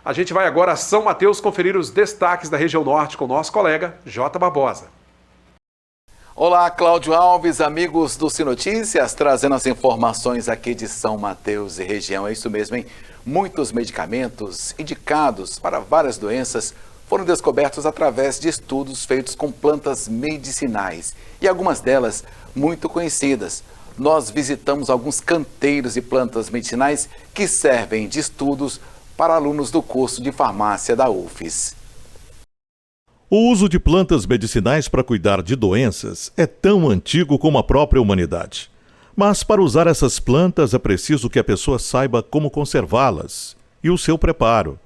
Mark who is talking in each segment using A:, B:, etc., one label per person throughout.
A: A gente vai agora a São Mateus conferir os destaques da região norte com o nosso colega J. Barbosa.
B: Olá, Cláudio Alves, amigos do Sinotícias, trazendo as informações aqui de São Mateus e região. É isso mesmo, hein? Muitos medicamentos indicados para várias doenças foram descobertos através de estudos feitos com plantas medicinais e algumas delas muito conhecidas. Nós visitamos alguns canteiros de plantas medicinais que servem de estudos para alunos do curso de farmácia da UFES.
C: O uso de plantas medicinais para cuidar de doenças é tão antigo como a própria humanidade. Mas para usar essas plantas é preciso que a pessoa saiba como conservá-las e o seu preparo.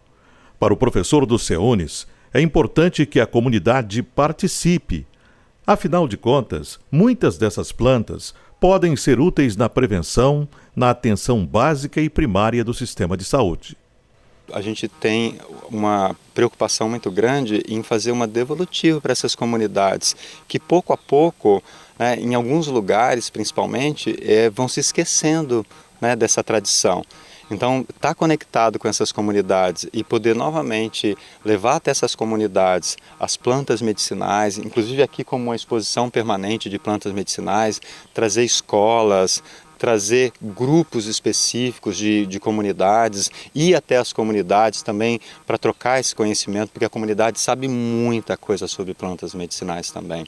C: Para o professor do CEUNES, é importante que a comunidade participe. Afinal de contas, muitas dessas plantas podem ser úteis na prevenção, na atenção básica e primária do sistema de saúde.
D: A gente tem uma preocupação muito grande em fazer uma devolutiva para essas comunidades, que pouco a pouco, né, em alguns lugares principalmente, vão se esquecendo, né, dessa tradição. Então, estar conectado com essas comunidades e poder novamente levar até essas comunidades as plantas medicinais, inclusive aqui como uma exposição permanente de plantas medicinais, trazer escolas, trazer grupos específicos de comunidades, ir até as comunidades também para trocar esse conhecimento, porque a comunidade sabe muita coisa sobre plantas medicinais também.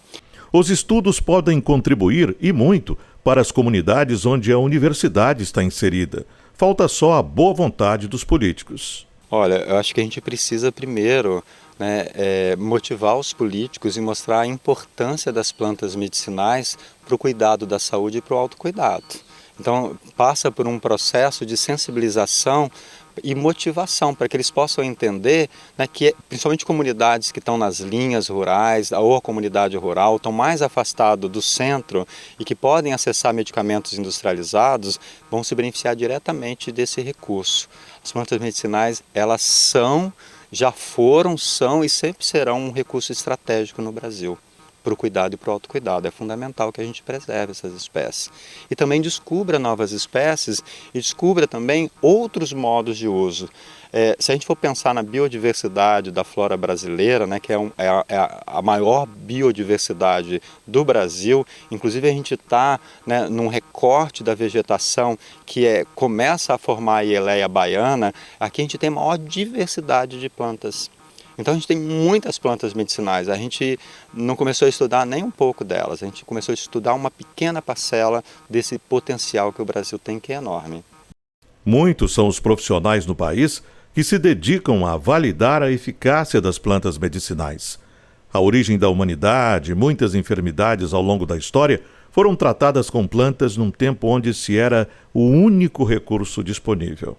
C: Os estudos podem contribuir, e muito, para as comunidades onde a universidade está inserida. Falta só a boa vontade dos políticos.
D: Olha, eu acho que a gente precisa primeiro, né, motivar os políticos e mostrar a importância das plantas medicinais para o cuidado da saúde e para o autocuidado. Então, passa por um processo de sensibilização e motivação para que eles possam entender, né, que principalmente comunidades que estão nas linhas rurais ou a comunidade rural estão mais afastados do centro e que podem acessar medicamentos industrializados, vão se beneficiar diretamente desse recurso. As plantas medicinais, elas são, já foram, são e sempre serão um recurso estratégico no Brasil. Para o cuidado e para o autocuidado. É fundamental que a gente preserve essas espécies. E também descubra novas espécies e descubra também outros modos de uso. Se a gente for pensar na biodiversidade da flora brasileira, né, que é a maior biodiversidade do Brasil, inclusive a gente está, né, num recorte da vegetação que começa a formar a Ileia baiana, aqui a gente tem a maior diversidade de plantas. Então a gente tem muitas plantas medicinais, a gente não começou a estudar nem um pouco delas, a gente começou a estudar uma pequena parcela desse potencial que o Brasil tem, que é enorme.
C: Muitos são os profissionais no país que se dedicam a validar a eficácia das plantas medicinais. A origem da humanidade, muitas enfermidades ao longo da história foram tratadas com plantas num tempo onde se era o único recurso disponível.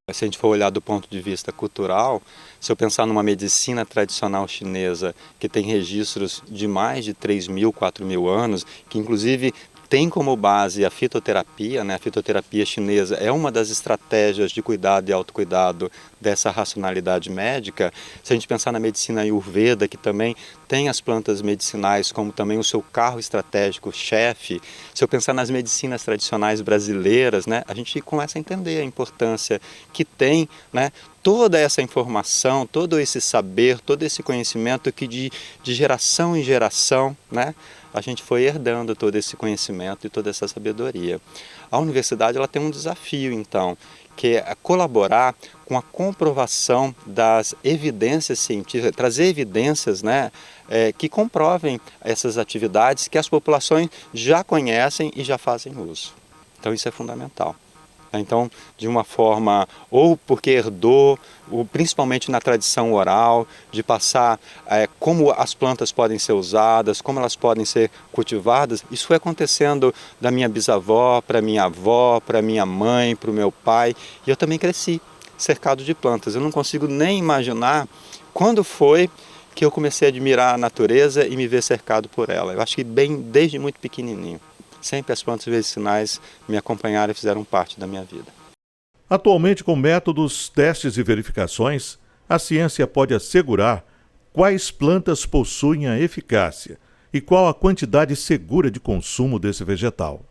D: Se a gente for olhar do ponto de vista cultural, se eu pensar numa medicina tradicional chinesa que tem registros de mais de 3.000, 4.000 anos, que inclusive tem como base a fitoterapia, né? A fitoterapia chinesa é uma das estratégias de cuidado e autocuidado dessa racionalidade médica. Se a gente pensar na medicina Ayurveda, que também tem as plantas medicinais como também o seu carro estratégico, chefe. Se eu pensar nas medicinas tradicionais brasileiras, né, a gente começa a entender a importância que tem, né, toda essa informação, todo esse saber, todo esse conhecimento que de geração em geração, né, a gente foi herdando todo esse conhecimento e toda essa sabedoria. A universidade, ela tem um desafio, então, que é colaborar com a comprovação das evidências científicas, trazer evidências, né, que comprovem essas atividades que as populações já conhecem e já fazem uso. Então isso é fundamental. Então, de uma forma, ou porque herdou, principalmente na tradição oral, de passar como as plantas podem ser usadas, como elas podem ser cultivadas, isso foi acontecendo da minha bisavó, para minha avó, para minha mãe, para o meu pai, e eu também cresci cercado de plantas. Eu não consigo nem imaginar quando foi que eu comecei a admirar a natureza e me ver cercado por ela. Eu acho que desde muito pequenininho. Sempre as plantas medicinais me acompanharam e fizeram parte da minha vida.
C: Atualmente, com métodos, testes e verificações, a ciência pode assegurar quais plantas possuem a eficácia e qual a quantidade segura de consumo desse vegetal.